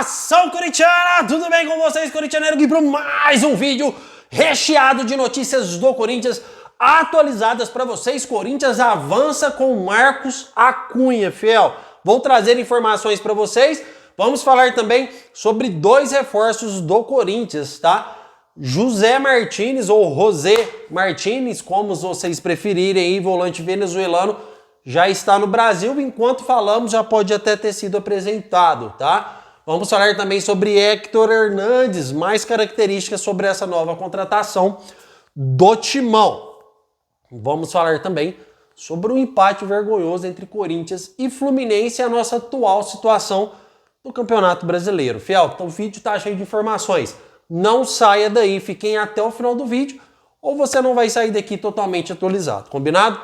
Nação corintiana, tudo bem com vocês, corintianeiro? Aqui para mais um vídeo recheado de notícias do Corinthians atualizadas para vocês. Corinthians avança com Marcos Acunha, fiel. Vou trazer informações para vocês. Vamos falar também sobre dois reforços do Corinthians, tá? José Martínez, ou José Martínez, como vocês preferirem, aí, volante venezuelano, já está no Brasil. Enquanto falamos, já pode até ter sido apresentado, tá? Vamos falar também sobre Héctor Hernandes, mais características sobre essa nova contratação do Timão. Vamos falar também sobre o empate vergonhoso entre Corinthians e Fluminense e a nossa atual situação no Campeonato Brasileiro. Fiel, então o vídeo tá cheio de informações. Não saia daí, fiquem até o final do vídeo ou você não vai sair daqui totalmente atualizado, combinado?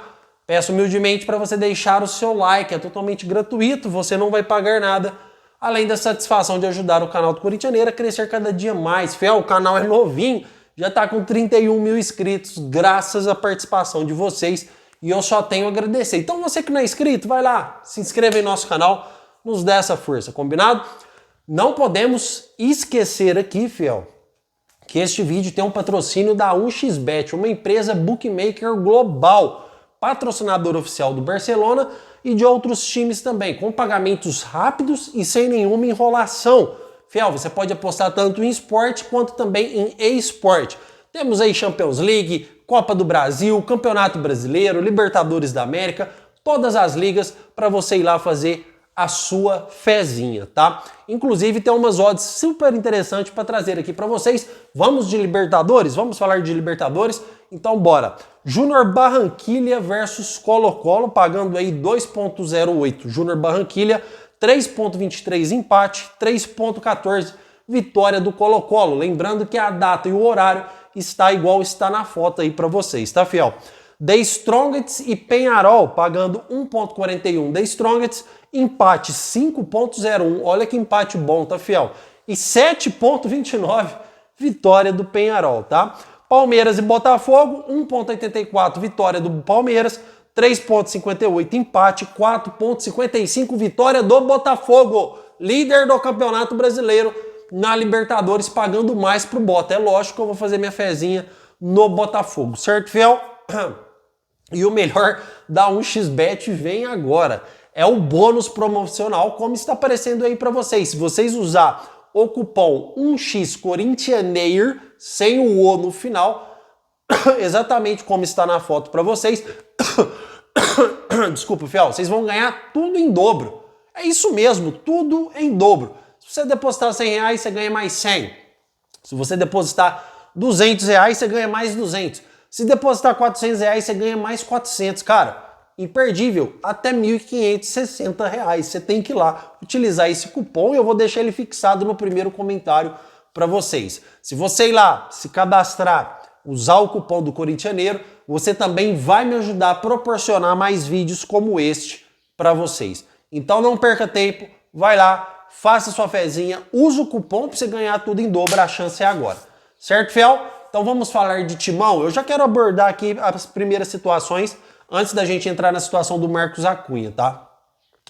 Peço humildemente para você deixar o seu like, é totalmente gratuito, você não vai pagar nada, além da satisfação de ajudar o canal do Corintianeiro a crescer cada dia mais. Fiel, o canal é novinho, já está com 31 mil inscritos, graças à participação de vocês, e eu só tenho a agradecer. Então você que não é inscrito, vai lá, se inscreva em nosso canal, nos dê essa força, combinado? Não podemos esquecer aqui, fiel, que este vídeo tem um patrocínio da 1xBet, uma empresa bookmaker global, patrocinador oficial do Barcelona e de outros times também, com pagamentos rápidos e sem nenhuma enrolação. Fiel, você pode apostar tanto em esporte quanto também em e-sport. Temos aí Champions League, Copa do Brasil, Campeonato Brasileiro, Libertadores da América, todas as ligas para você ir lá fazer a sua fezinha, tá? Inclusive tem umas odds super interessantes para trazer aqui para vocês. Vamos de Libertadores? Vamos falar de Libertadores? Então bora. Júnior Barranquilla versus Colo-Colo, pagando aí 2.08. Júnior Barranquilla, 3.23 empate, 3.14 vitória do Colo-Colo. Lembrando que a data e o horário está igual está na foto aí para vocês, tá, fiel? The Strongest e Peñarol, pagando 1.41 The Strongest, empate 5.01, olha que empate bom, tá, fiel? E 7.29 vitória do Peñarol, tá? Palmeiras e Botafogo, 1.84 vitória do Palmeiras, 3.58 empate, 4.55 vitória do Botafogo, líder do Campeonato Brasileiro na Libertadores, pagando mais pro Bota. É lógico que eu vou fazer minha fezinha no Botafogo, certo, fiel? E o melhor da 1xBet vem agora. É o bônus promocional, como está aparecendo aí para vocês. Se vocês usar o cupom 1xCorintianeiro, sem o O no final, exatamente como está na foto para vocês, desculpa, fiel, vocês vão ganhar tudo em dobro. É isso mesmo, tudo em dobro. Se você depositar R$100, você ganha mais 100. Se você depositar R$200, você ganha mais 200. Se depositar R$400, você ganha mais 400. Cara, imperdível, até R$1.560. Você tem que ir lá utilizar esse cupom e eu vou deixar ele fixado no primeiro comentário para vocês. Se você ir lá, se cadastrar, usar o cupom do Corintianeiro, você também vai me ajudar a proporcionar mais vídeos como este para vocês. Então não perca tempo, vai lá, faça sua fezinha, usa o cupom para você ganhar tudo em dobro, a chance é agora. Certo, fiel? Então vamos falar de Timão. Eu já quero abordar aqui as primeiras situações antes da gente entrar na situação do Marcos Acunha, tá?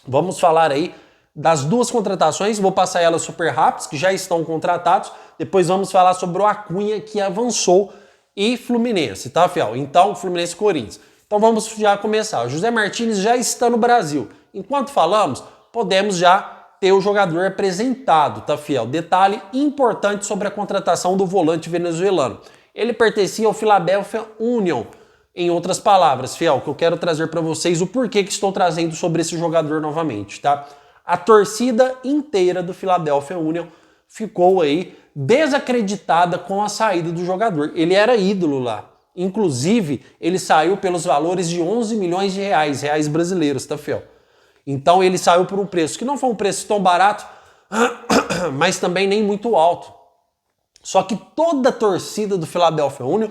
Vamos falar aí das duas contratações, vou passar elas super rápidas, que já estão contratados. Depois vamos falar sobre o Acunha, que avançou, e Fluminense, tá, fiel? Então, Fluminense e Corinthians. Então vamos já começar. O José Martínez já está no Brasil. Enquanto falamos, podemos já ter o jogador apresentado, tá, fiel? Detalhe importante sobre a contratação do volante venezuelano. Ele pertencia ao Philadelphia Union. Em outras palavras, fiel, que eu quero trazer para vocês o porquê que estou trazendo sobre esse jogador novamente, tá? A torcida inteira do Philadelphia Union ficou aí desacreditada com a saída do jogador. Ele era ídolo lá. Inclusive, ele saiu pelos valores de 11 milhões de reais brasileiros, tá, fiel? Então ele saiu por um preço que não foi um preço tão barato, mas também nem muito alto. Só que toda a torcida do Philadelphia Union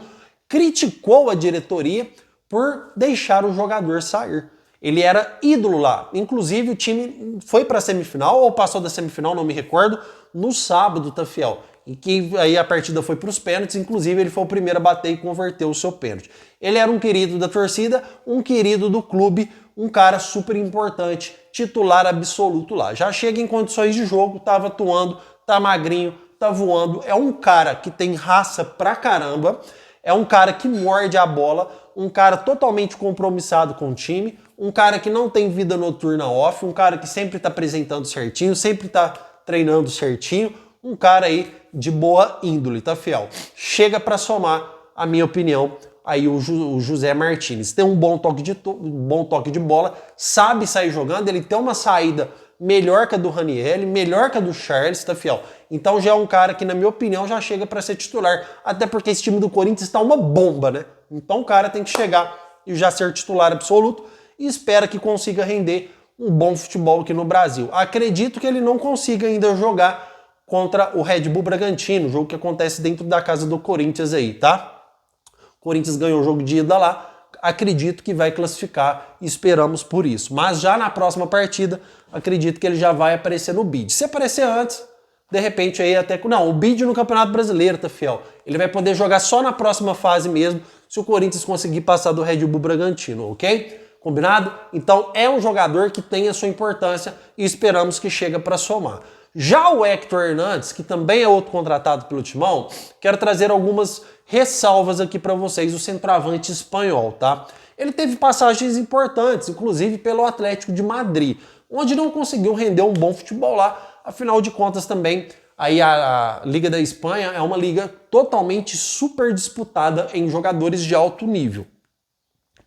criticou a diretoria por deixar o jogador sair. Ele era ídolo lá. Inclusive o time foi para a semifinal, ou passou da semifinal, não me recordo, no sábado, tá, fiel? E que aí a partida foi para os pênaltis, inclusive ele foi o primeiro a bater e converter o seu pênalti. Ele era um querido da torcida, um querido do clube, um cara super importante, titular absoluto lá. Já chega em condições de jogo, tava atuando, tá magrinho, tá voando. É um cara que tem raça pra caramba, é um cara que morde a bola, um cara totalmente compromissado com o time, um cara que não tem vida noturna off, um cara que sempre tá apresentando certinho, sempre tá treinando certinho, um cara aí de boa índole, tá, fiel? Chega pra somar, a minha opinião, aí o José Martínez. Tem um bom toque de bola, sabe sair jogando, ele tem uma saída melhor que a do Ranieri, melhor que a do Charles, tá, fiel? Então já é um cara que, na minha opinião, já chega para ser titular. Até porque esse time do Corinthians está uma bomba, né? Então o cara tem que chegar e já ser titular absoluto e espera que consiga render um bom futebol aqui no Brasil. Acredito que ele não consiga ainda jogar contra o Red Bull Bragantino, jogo que acontece dentro da casa do Corinthians aí, tá? O Corinthians ganhou o jogo de ida lá, acredito que vai classificar e esperamos por isso. Mas já na próxima partida, acredito que ele já vai aparecer no bid. Se aparecer antes, de repente aí até... Não, o bid no Campeonato Brasileiro, tá, fiel? Ele vai poder jogar só na próxima fase mesmo, se o Corinthians conseguir passar do Red Bull Bragantino, ok? Combinado? Então é um jogador que tem a sua importância e esperamos que chegue para somar. Já o Héctor Hernandes, que também é outro contratado pelo Timão, quero trazer algumas ressalvas aqui para vocês, o centroavante espanhol, tá? Ele teve passagens importantes, inclusive pelo Atlético de Madrid, onde não conseguiu render um bom futebol lá. Afinal de contas também, aí a Liga da Espanha é uma liga totalmente super disputada em jogadores de alto nível.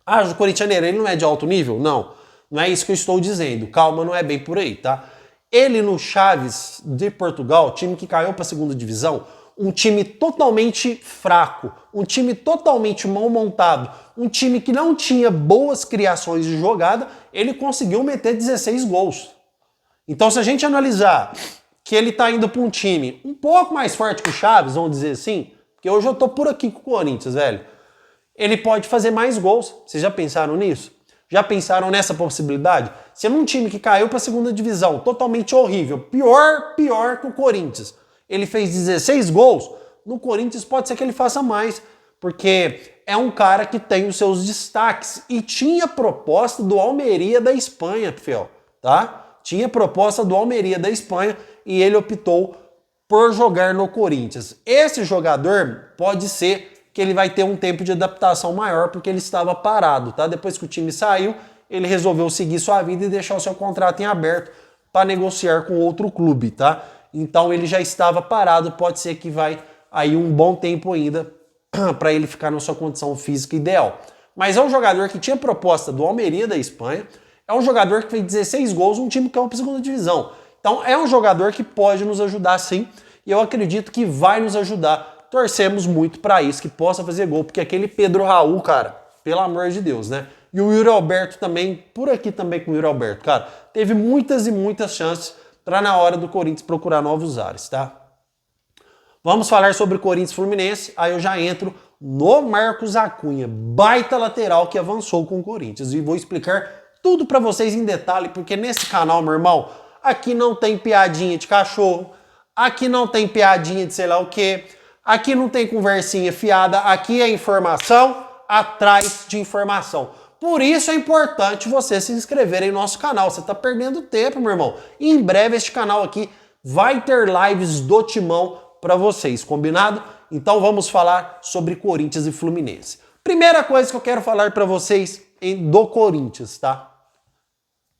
Ah, o corintianeiro, ele não é de alto nível? Não, não é isso que eu estou dizendo. Calma, não é bem por aí, tá? Ele no Chaves de Portugal, time que caiu para a segunda divisão, um time totalmente fraco, um time totalmente mal montado, um time que não tinha boas criações de jogada, ele conseguiu meter 16 gols. Então se a gente analisar que ele tá indo para um time um pouco mais forte que o Chaves, vamos dizer assim, porque hoje eu tô por aqui com o Corinthians, velho, ele pode fazer mais gols. Vocês já pensaram nisso? Já pensaram nessa possibilidade? Se num time que caiu para a segunda divisão, totalmente horrível, pior que o Corinthians, ele fez 16 gols, no Corinthians pode ser que ele faça mais, porque é um cara que tem os seus destaques e tinha proposta do Almeria da Espanha, fiel, tá? Tinha proposta do Almeria da Espanha e ele optou por jogar no Corinthians. Esse jogador pode ser que ele vai ter um tempo de adaptação maior, porque ele estava parado, tá? Depois que o time saiu, ele resolveu seguir sua vida e deixar o seu contrato em aberto para negociar com outro clube, tá? Então ele já estava parado, pode ser que vai aí um bom tempo ainda para ele ficar na sua condição física ideal. Mas é um jogador que tinha proposta do Almeria da Espanha, é um jogador que fez 16 gols num time que caiu para a segunda divisão. Então é um jogador que pode nos ajudar sim, e eu acredito que vai nos ajudar. Torcemos muito para isso, que possa fazer gol, porque aquele Pedro Raul, cara, pelo amor de Deus, né? E o Yuri Alberto também, por aqui também com o Yuri Alberto, cara, teve muitas e muitas chances para na hora do Corinthians procurar novos ares, tá? Vamos falar sobre o Corinthians Fluminense, aí eu já entro no Marcos Acunha, baita lateral que avançou com o Corinthians, e vou explicar tudo para vocês em detalhe, porque nesse canal, meu irmão, aqui não tem piadinha de cachorro, aqui não tem piadinha de sei lá o quê, aqui não tem conversinha fiada, aqui é informação atrás de informação. Por isso é importante você se inscrever em nosso canal. Você está perdendo tempo, meu irmão. E em breve este canal aqui vai ter lives do Timão para vocês, combinado? Então vamos falar sobre Corinthians e Fluminense. Primeira coisa que eu quero falar para vocês do Corinthians, tá?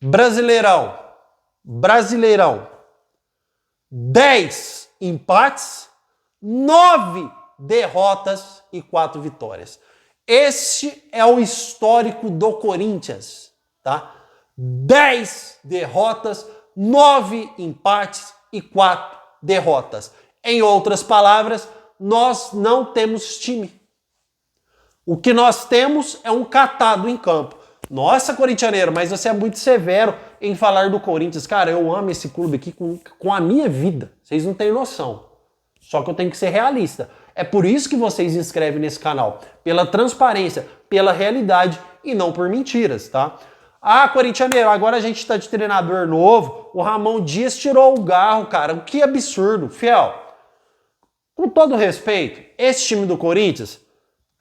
Brasileirão. 10 empates, 9 derrotas e 4 vitórias. Este é o histórico do Corinthians, tá? 10 derrotas, 9 empates e 4 derrotas. Em outras palavras, nós não temos time. O que nós temos é um catado em campo. Nossa, corintianeiro, mas você é muito severo em falar do Corinthians. Cara, eu amo esse clube aqui com a minha vida. Vocês não têm noção. Só que eu tenho que ser realista. É por isso que vocês se inscrevem nesse canal. Pela transparência, pela realidade e não por mentiras, tá? Ah, corintianeiro, agora a gente tá de treinador novo. O Ramon Dias tirou o garro, cara. Que absurdo. Fiel, com todo respeito, esse time do Corinthians,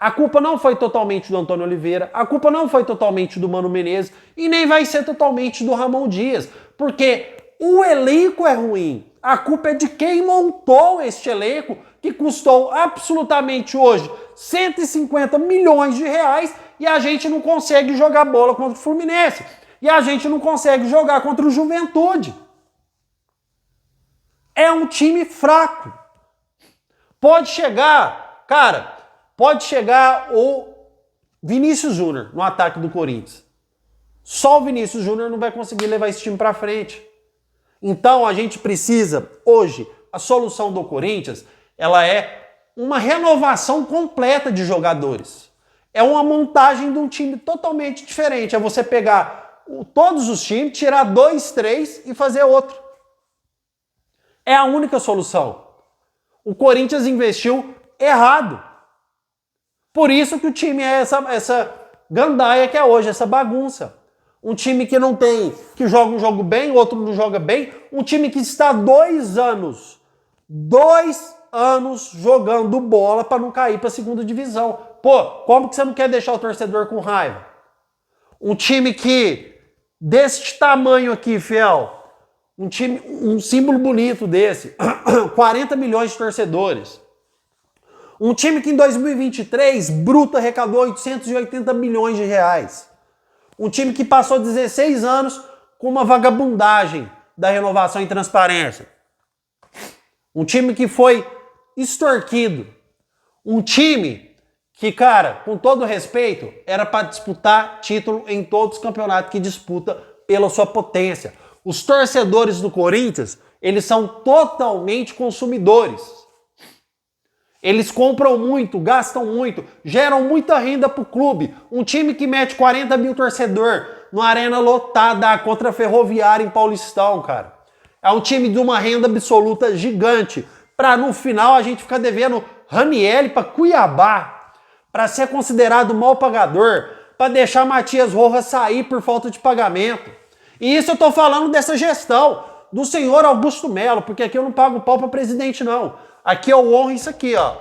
A culpa não foi totalmente do Antônio Oliveira, a culpa não foi totalmente do Mano Menezes e nem vai ser totalmente do Ramon Dias, porque o elenco é ruim. A culpa é de quem montou este elenco, que custou absolutamente hoje 150 milhões de reais e a gente não consegue jogar bola contra o Fluminense. E a gente não consegue jogar contra o Juventude. É um time fraco. Pode chegar, cara, pode chegar o Vinícius Júnior no ataque do Corinthians. Só o Vinícius Júnior não vai conseguir levar esse time pra frente. Então a gente precisa, hoje, a solução do Corinthians, ela é uma renovação completa de jogadores. É uma montagem de um time totalmente diferente. É você pegar todos os times, tirar 2, 3 e fazer outro. É a única solução. O Corinthians investiu errado. Por isso que o time é essa gandaia que é hoje, essa bagunça. Um time que não tem, que joga um jogo bem, outro não joga bem. Um time que está 2 anos jogando bola para não cair para a segunda divisão. Pô, como que você não quer deixar o torcedor com raiva? Um time que, deste tamanho aqui, fiel, um símbolo bonito desse, 40 milhões de torcedores. Um time que em 2023, bruto, arrecadou 880 milhões de reais. Um time que passou 16 anos com uma vagabundagem da renovação e transparência. Um time que foi extorquido. Um time que, cara, com todo respeito, era para disputar título em todos os campeonatos que disputa pela sua potência. Os torcedores do Corinthians, eles são totalmente consumidores. Eles compram muito, gastam muito, geram muita renda pro clube. Um time que mete 40 mil torcedor numa arena lotada contra a Ferroviária em Paulistão, cara. É um time de uma renda absoluta gigante. Pra no final a gente ficar devendo Ranieri pra Cuiabá. Pra ser considerado mal pagador. Pra deixar Matias Rojas sair por falta de pagamento. E isso eu tô falando dessa gestão do senhor Augusto Melo, porque aqui eu não pago pau pra presidente, não. Aqui eu honro isso aqui, ó.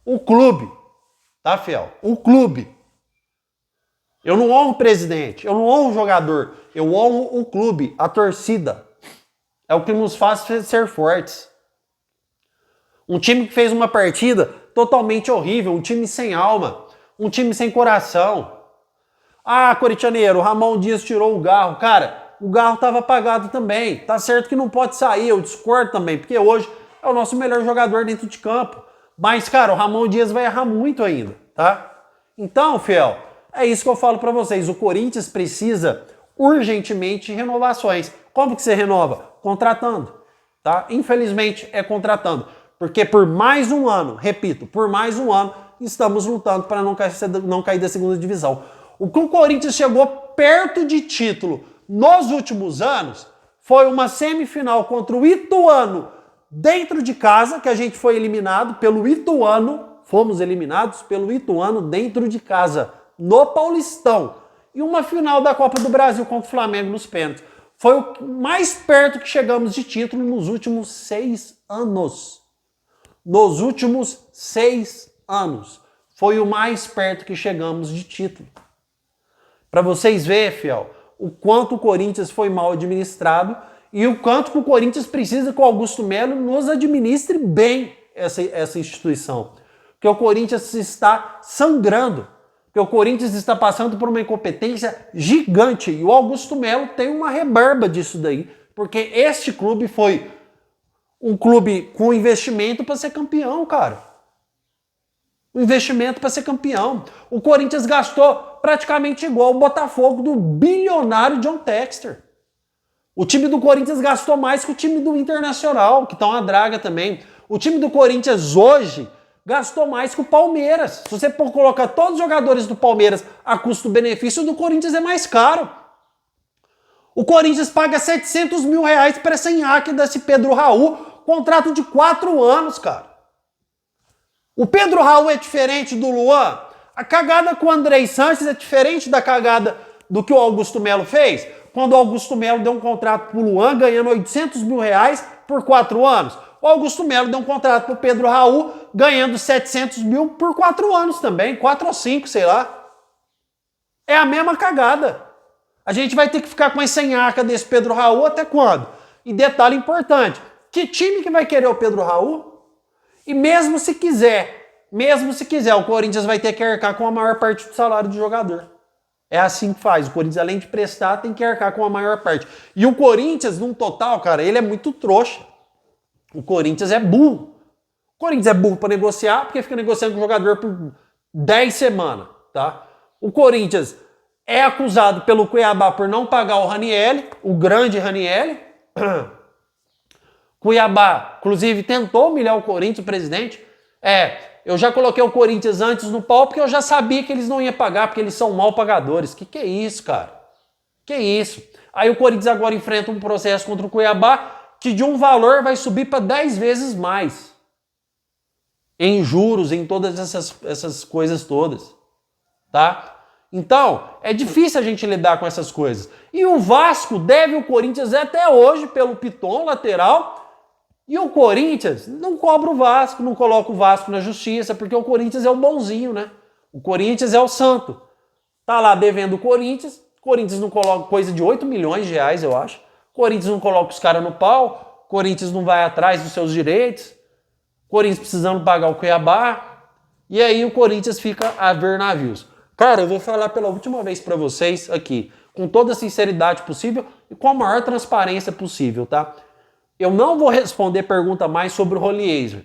O clube. Tá, fiel? O clube. Eu não honro o presidente, eu não honro o jogador. Eu honro o clube, a torcida. É o que nos faz ser fortes. Um time que fez uma partida totalmente horrível, um time sem alma, um time sem coração. Ah, corintianeiro, o Ramon Dias tirou o Garro. Cara, o Garro estava apagado também. Tá certo que não pode sair, eu discordo também, porque hoje é o nosso melhor jogador dentro de campo. Mas, cara, o Ramon Dias vai errar muito ainda, tá? Então, fiel, é isso que eu falo pra vocês. O Corinthians precisa urgentemente de renovações. Como que você renova? Contratando, tá? Infelizmente, é contratando. Porque por mais um ano, repito, por mais um ano, estamos lutando para não cair da segunda divisão. O que o Corinthians chegou perto de título nos últimos anos foi uma semifinal contra o Ituano dentro de casa, que a gente foi eliminado pelo Ituano, fomos eliminados pelo Ituano dentro de casa, no Paulistão. E uma final da Copa do Brasil contra o Flamengo nos pênaltis. Foi o mais perto que chegamos de título nos últimos 6 anos. Nos últimos 6 anos. Foi o mais perto que chegamos de título. Para vocês verem, fiel, o quanto o Corinthians foi mal administrado e o quanto que o Corinthians precisa que o Augusto Melo nos administre bem essa instituição. Porque o Corinthians está sangrando. Porque o Corinthians está passando por uma incompetência gigante. E o Augusto Melo tem uma rebarba disso daí. Porque este clube foi um clube com investimento para ser campeão, cara. Um investimento para ser campeão. O Corinthians gastou praticamente igual o Botafogo do bilionário John Textor. O time do Corinthians gastou mais que o time do Internacional, que tá uma draga também. O time do Corinthians hoje gastou mais que o Palmeiras. Se você colocar todos os jogadores do Palmeiras a custo-benefício, o do Corinthians é mais caro. O Corinthians paga 700 mil reais para essa Inhaque desse Pedro Raul, contrato de 4 anos, cara. O Pedro Raul é diferente do Luan? A cagada com o Andrei Sanches é diferente da cagada do que o Augusto Melo fez? Quando o Augusto Melo deu um contrato pro Luan ganhando 800 mil reais por 4 anos. O Augusto Melo deu um contrato pro Pedro Raul, ganhando 700 mil por 4 anos também, 4 ou 5, sei lá. É a mesma cagada. A gente vai ter que ficar com essa enhaca desse Pedro Raul até quando? E detalhe importante, que time que vai querer o Pedro Raul? E mesmo se quiser, o Corinthians vai ter que arcar com a maior parte do salário do jogador. É assim que faz. O Corinthians, além de prestar, tem que arcar com a maior parte. E o Corinthians, num total, cara, ele é muito trouxa. O Corinthians é burro. O Corinthians é burro para negociar, porque fica negociando com o jogador por 10 semanas, tá? O Corinthians é acusado pelo Cuiabá por não pagar o Ranieri, o grande Ranieri. Cuiabá, inclusive, tentou humilhar o Corinthians, o presidente. Eu já coloquei o Corinthians antes no pau porque eu já sabia que eles não iam pagar, porque eles são mal pagadores. Que é isso, cara? Que isso? Aí o Corinthians agora enfrenta um processo contra o Cuiabá que de um valor vai subir para 10 vezes mais. Em juros, em todas essas coisas todas. Tá? Então, é difícil a gente lidar com essas coisas. E o Vasco deve o Corinthians até hoje pelo Piton, lateral. E o Corinthians não cobra o Vasco, não coloca o Vasco na justiça, porque o Corinthians é o bonzinho, né? O Corinthians é o santo. Tá lá devendo o Corinthians não coloca coisa de 8 milhões de reais, eu acho. O Corinthians não coloca os caras no pau, o Corinthians não vai atrás dos seus direitos, o Corinthians precisando pagar o Cuiabá, e aí o Corinthians fica a ver navios. Cara, eu vou falar pela última vez pra vocês aqui, com toda a sinceridade possível e com a maior transparência possível, tá? Eu não vou responder pergunta mais sobre o Holieser.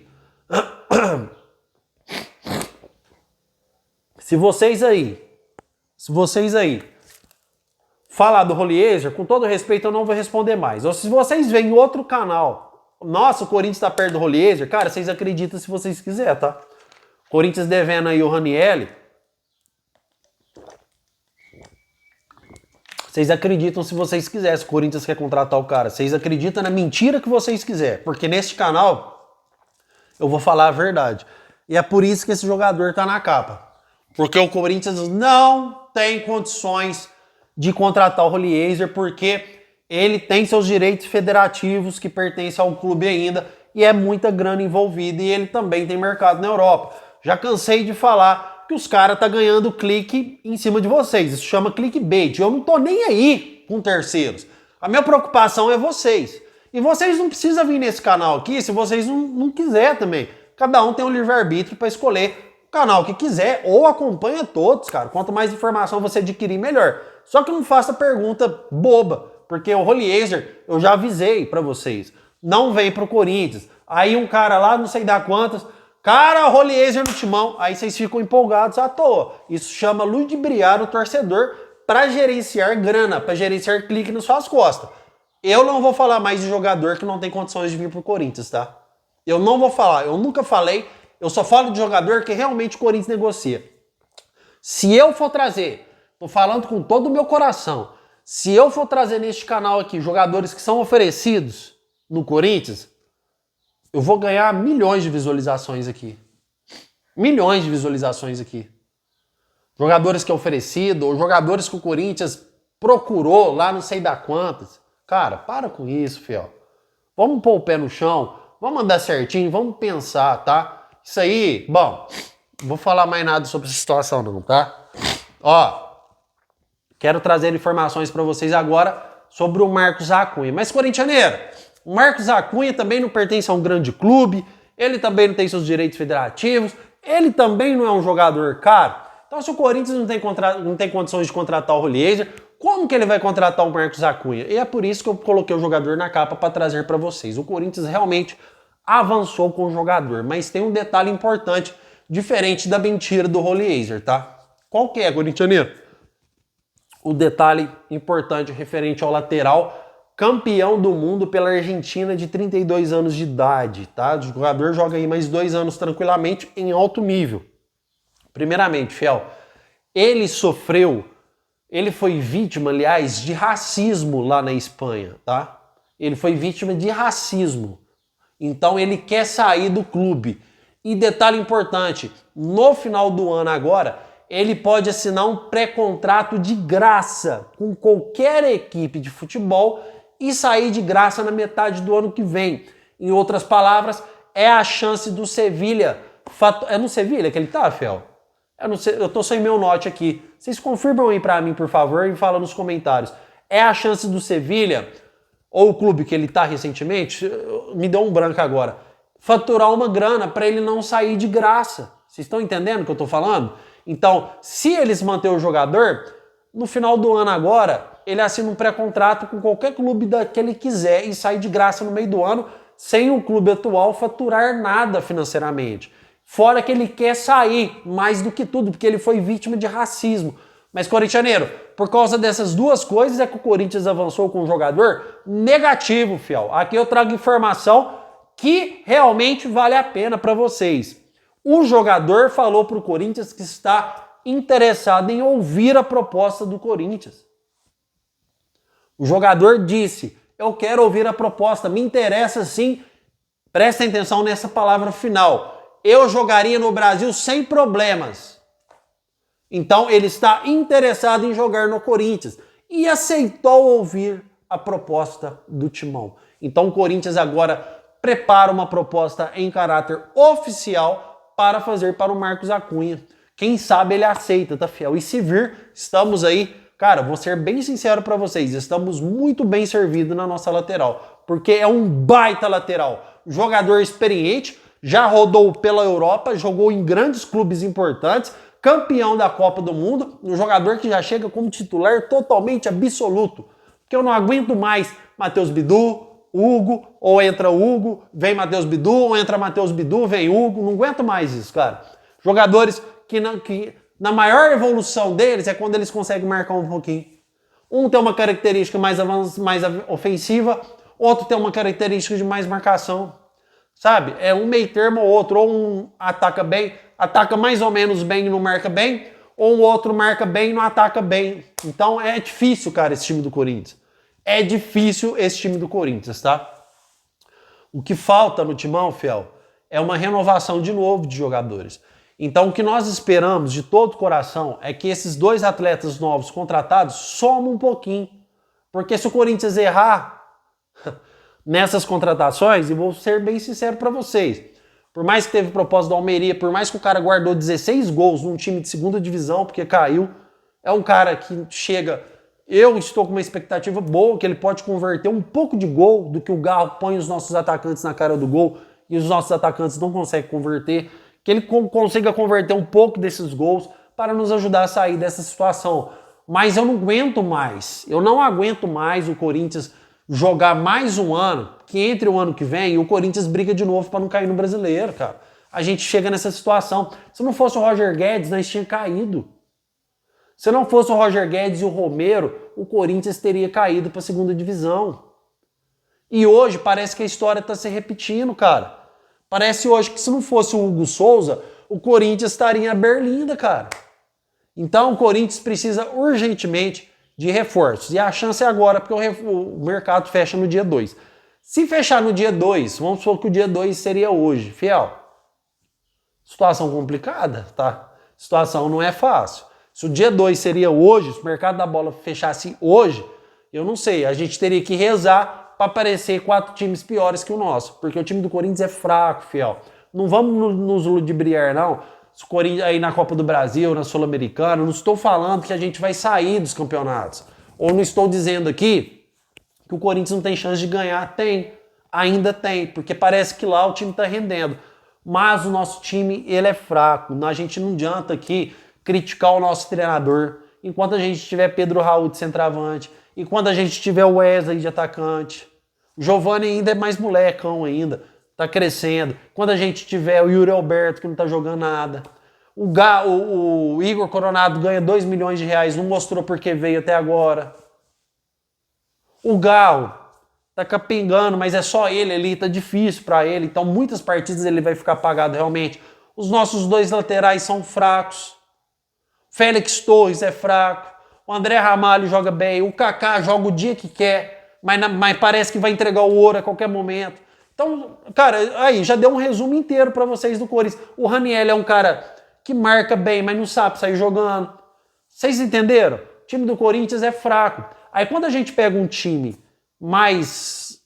Se vocês aí falar do Holieser, com todo respeito, eu não vou responder mais. Ou se vocês veem em outro canal, nossa, o Corinthians tá perto do Holieser, cara, vocês acreditam se vocês quiserem, tá? Corinthians devendo aí o Ranieri. Vocês acreditam se vocês quiserem, se o Corinthians quer contratar o cara. Vocês acreditam na mentira que vocês quiserem. Porque neste canal, eu vou falar a verdade. E é por isso que esse jogador tá na capa. Porque o Corinthians não tem condições de contratar o Holieser, porque ele tem seus direitos federativos que pertencem ao clube ainda. E é muita grana envolvida e ele também tem mercado na Europa. Já cansei de falar que os caras tá ganhando clique em cima de vocês. Isso chama clickbait. Eu não tô nem aí com terceiros. A minha preocupação é vocês. E vocês não precisam vir nesse canal aqui se vocês não quiserem também. Cada um tem um livre-arbítrio para escolher o canal que quiser ou acompanha todos, cara. Quanto mais informação você adquirir, melhor. Só que não faça pergunta boba, porque o Holieser, eu já avisei para vocês, não vem pro Corinthians. Aí um cara lá, não sei dar quantas, cara, Holieser no timão, aí vocês ficam empolgados à toa. Isso chama ludibriar o torcedor para gerenciar grana, para gerenciar clique nas suas costas. Eu não vou falar mais de jogador que não tem condições de vir pro Corinthians, tá? Eu não vou falar, eu nunca falei, eu só falo de jogador que realmente o Corinthians negocia. Se eu for trazer, tô falando com todo o meu coração, se eu for trazer neste canal aqui jogadores que são oferecidos no Corinthians, eu vou ganhar milhões de visualizações aqui. Milhões de visualizações aqui. Jogadores que é oferecido, ou jogadores que o Corinthians procurou lá não sei da quantas. Cara, para com isso, fiel. Vamos pôr o pé no chão, vamos andar certinho, vamos pensar, tá? Isso aí, bom, não vou falar mais nada sobre essa situação não, tá? Ó, quero trazer informações para vocês agora sobre o Marcos Acunha. Mas, corintianeiro, o Marcos Acunha também não pertence a um grande clube, ele também não tem seus direitos federativos, ele também não é um jogador caro. Então, se o Corinthians não tem condições de contratar o Holieser, como que ele vai contratar o Marcos Acunha? E é por isso que eu coloquei o jogador na capa para trazer para vocês. O Corinthians realmente avançou com o jogador, mas tem um detalhe importante, diferente da mentira do Holieser, tá? Qual que é, corintianeiro? O detalhe importante referente ao lateral campeão do mundo pela Argentina de 32 anos de idade, tá? O jogador joga aí mais 2 anos tranquilamente em alto nível. Primeiramente, fiel, ele foi vítima, aliás, de racismo lá na Espanha, tá? Ele foi vítima de racismo. Então ele quer sair do clube. E detalhe importante, no final do ano agora, ele pode assinar um pré-contrato de graça com qualquer equipe de futebol e sair de graça na metade do ano que vem. Em outras palavras, é a chance do Sevilha. É no Sevilha que ele tá, Fel? Eu tô sem meu note aqui. Vocês confirmam aí pra mim, por favor, e falam nos comentários. É a chance do Sevilha, ou o clube que ele tá recentemente, me deu um branco agora, faturar uma grana para ele não sair de graça. Vocês estão entendendo o que eu tô falando? Então, se eles manterem o jogador, no final do ano agora, ele assina um pré-contrato com qualquer clube que ele quiser e sai de graça no meio do ano, sem o clube atual faturar nada financeiramente. Fora que ele quer sair, mais do que tudo, porque ele foi vítima de racismo. Mas, corintianeiro, por causa dessas duas coisas é que o Corinthians avançou com um jogador negativo, fiel. Aqui eu trago informação que realmente vale a pena para vocês. O jogador falou para o Corinthians que está interessado em ouvir a proposta do Corinthians. O jogador disse, eu quero ouvir a proposta, me interessa sim. Prestem atenção nessa palavra final. Eu jogaria no Brasil sem problemas. Então ele está interessado em jogar no Corinthians e aceitou ouvir a proposta do Timão. Então o Corinthians agora prepara uma proposta em caráter oficial para fazer para o Marcos Acunha. Quem sabe ele aceita, tá, fiel? E se vir, estamos aí, cara, vou ser bem sincero para vocês, estamos muito bem servidos na nossa lateral, porque é um baita lateral, jogador experiente, já rodou pela Europa, jogou em grandes clubes importantes, campeão da Copa do Mundo, um jogador que já chega como titular totalmente absoluto. Porque eu não aguento mais Matheus Bidu, Hugo, ou entra Hugo, vem Matheus Bidu, ou entra Matheus Bidu, vem Hugo, não aguento mais isso, cara. Jogadores que na maior evolução deles é quando eles conseguem marcar um pouquinho. Um tem uma característica mais ofensiva, outro tem uma característica de mais marcação. Sabe? É um meio termo ou outro, ou um ataca bem, ataca mais ou menos bem e não marca bem, ou o outro marca bem e não ataca bem. Então é difícil, cara, esse time do Corinthians. É difícil esse time do Corinthians, tá? O que falta no Timão, fiel, é uma renovação de novo de jogadores. Então o que nós esperamos de todo o coração é que esses dois atletas novos contratados somem um pouquinho. Porque se o Corinthians errar nessas contratações, e vou ser bem sincero para vocês, por mais que teve proposta do Almeria, por mais que o cara guardou 16 gols num time de segunda divisão, porque caiu, é um cara que chega, eu estou com uma expectativa boa, que ele pode converter um pouco de gol do que o Garro põe os nossos atacantes na cara do gol, e os nossos atacantes não conseguem converter, que ele consiga converter um pouco desses gols para nos ajudar a sair dessa situação. Mas eu não aguento mais, eu não aguento mais o Corinthians jogar mais um ano, que entre o ano que vem, o Corinthians briga de novo para não cair no Brasileiro, cara. A gente chega nessa situação. Se não fosse o Roger Guedes, nós tínhamos caído. Se não fosse o Roger Guedes e o Romero, o Corinthians teria caído para a segunda divisão. E hoje parece que a história está se repetindo, cara. Parece hoje que se não fosse o Hugo Souza, o Corinthians estaria em Berlinda, cara. Então o Corinthians precisa urgentemente de reforços. E a chance é agora, porque o mercado fecha no dia 2. Se fechar no dia 2, vamos supor que o dia 2 seria hoje, fiel. Situação complicada, tá? Situação não é fácil. Se o dia 2 seria hoje, se o mercado da bola fechasse hoje, eu não sei, a gente teria que rezar para aparecer 4 times piores que o nosso, porque o time do Corinthians é fraco, fiel. Não vamos nos ludibriar, não. O Corinthians aí na Copa do Brasil, na Sul-Americana, não estou falando que a gente vai sair dos campeonatos. Ou não estou dizendo aqui que o Corinthians não tem chance de ganhar. Tem, ainda tem, porque parece que lá o time está rendendo. Mas o nosso time, ele é fraco. A gente não adianta aqui criticar o nosso treinador. Enquanto a gente tiver Pedro Raul de centroavante, enquanto a gente tiver o Wesley de atacante. O Giovani ainda é mais molecão ainda. Tá crescendo. Quando a gente tiver o Yuri Alberto, que não tá jogando nada. O Igor Coronado ganha 2 milhões de reais, não mostrou porque veio até agora. O Galo tá capengando, mas é só ele ali, tá difícil para ele. Então muitas partidas ele vai ficar apagado realmente. Os nossos 2 laterais são fracos. Félix Torres é fraco. O André Ramalho joga bem. O Kaká joga o dia que quer, mas parece que vai entregar o ouro a qualquer momento. Então, cara, aí já deu um resumo inteiro para vocês do Corinthians. O Raniel é um cara que marca bem, mas não sabe sair jogando. Vocês entenderam? O time do Corinthians é fraco. Aí quando a gente pega um time mais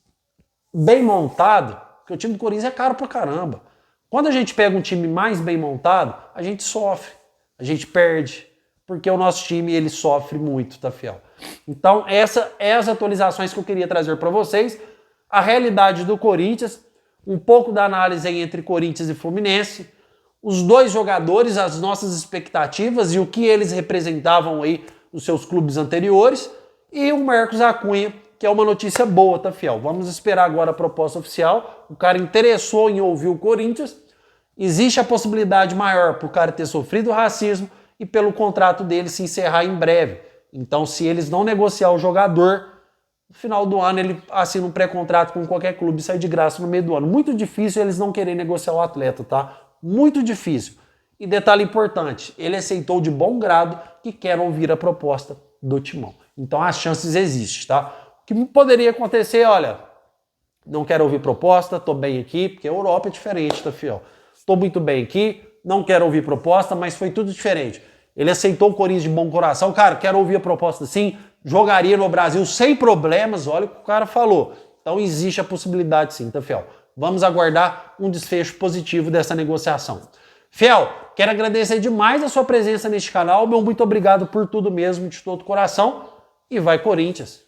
bem montado, porque o time do Corinthians é caro pra caramba. Quando a gente pega um time mais bem montado, a gente sofre, a gente perde, porque o nosso time ele sofre muito, tá, fiel? Então, essa é as atualizações que eu queria trazer para vocês. A realidade do Corinthians, um pouco da análise entre Corinthians e Fluminense, os dois jogadores, as nossas expectativas e o que eles representavam aí nos seus clubes anteriores, e o Marcos Acunha, que é uma notícia boa, tá, fiel? Vamos esperar agora a proposta oficial. O cara interessou em ouvir o Corinthians. Existe a possibilidade maior para o cara ter sofrido racismo e pelo contrato dele se encerrar em breve. Então, se eles não negociar o jogador, no final do ano ele assina um pré-contrato com qualquer clube e sai de graça no meio do ano. Muito difícil eles não querem negociar o atleta, tá? Muito difícil. E detalhe importante, ele aceitou de bom grado que quer ouvir a proposta do Timão. Então as chances existem, tá? O que poderia acontecer, olha, não quero ouvir proposta, tô bem aqui, porque a Europa é diferente, tá, fiel? Tô muito bem aqui, não quero ouvir proposta, mas foi tudo diferente. Ele aceitou o Corinthians de bom coração, cara, quero ouvir a proposta sim, jogaria no Brasil sem problemas, olha o que o cara falou. Então existe a possibilidade sim, tá, fiel? Vamos aguardar um desfecho positivo dessa negociação. Fiel, quero agradecer demais a sua presença neste canal, meu muito obrigado por tudo mesmo, de todo o coração, e vai Corinthians!